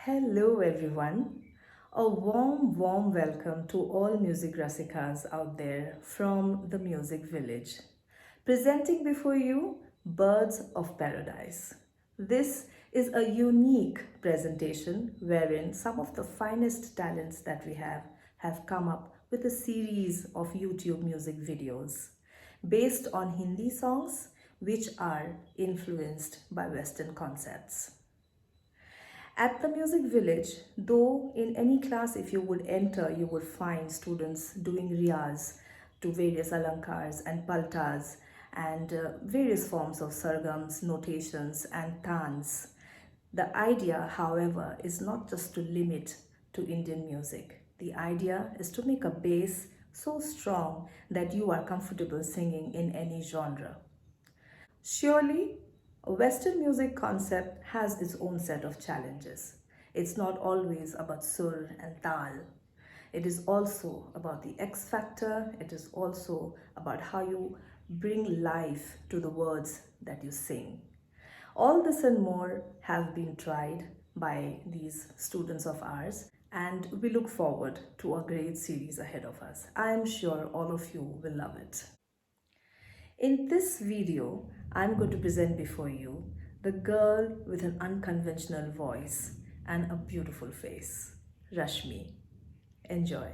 Hello, everyone. A warm welcome to all music rasikas out there from the Music Village. Presenting before you Birds of Paradise. This is a unique presentation wherein some of the finest talents that we have come up with a series of YouTube music videos based on Hindi songs which are influenced by Western concepts. At the Music Village, though in any class if you would enter, you would find students doing riyaz to various alankars and paltas and various forms of sargams, notations and tans. The idea, however, is not just to limit to Indian music. The idea is to make a base so strong that you are comfortable singing in any genre. Surely, a Western music concept has its own set of challenges. It's not always about sur and tal. It is also about the X factor. It is also about how you bring life to the words that you sing. All this and more have been tried by these students of ours, and we look forward to a great series ahead of us. I am sure all of you will love it. In this video, I'm going to present before you the girl with an unconventional voice and a beautiful face, Rashmi. Enjoy.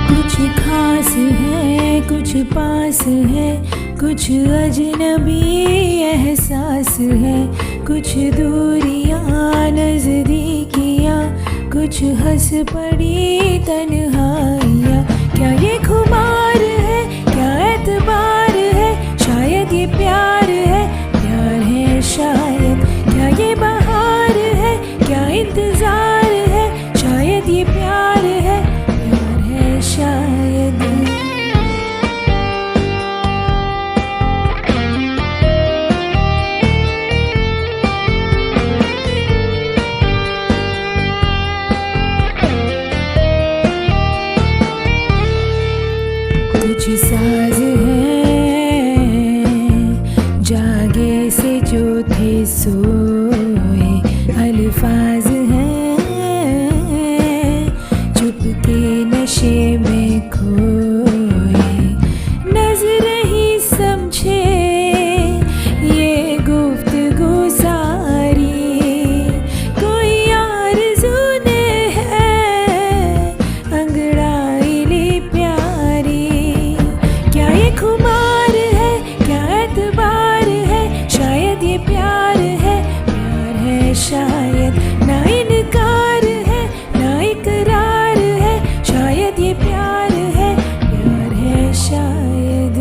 कुछ खास है, कुछ पास है, कुछ अजनबी एहसास है, कुछ दूरियां नजदीकियां, कुछ हंस पड़ी तन्हाइयां। क्या ये खुमार है, क्या एतबार है, शायद ये प्यार है शायद। क्या ये बहार है, क्या इंतजार है, शायद ये प्यार है शायद। कुछ साज है जागे से जो थे सोए, अल्फाज हैं चुपके नशे में खोए, नजर ही समझे ये गुफ्तगू सारी, कोई आरज़ू ने है अंगड़ाई ली प्यारी। क्या ये खुमार है, क्या एतबार है, शायद ये प्यार है शायद। ना इनकार है, ना इकरार है, शायद ये प्यार है शायद।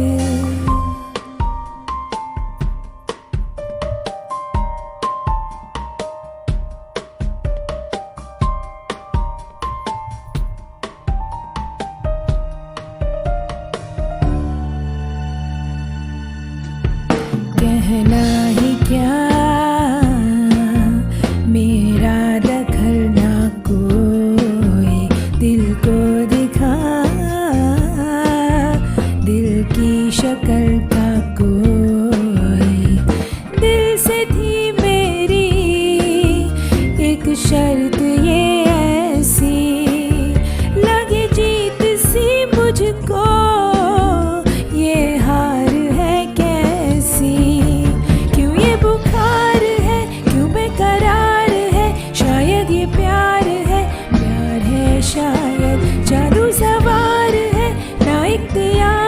कहना ही क्या मेरा दखल ना कोई, दिल को दिखा दिल की शक्ल का कोई। दिल से थी मेरी एक शर्त ये ऐसी, लगे जीत सी मुझको ये हार है कैसी। क्यों ये बुखार है, क्यों बेकरार है, शायद ये प्यार है शायद। जादू सवार है ना इख्तियार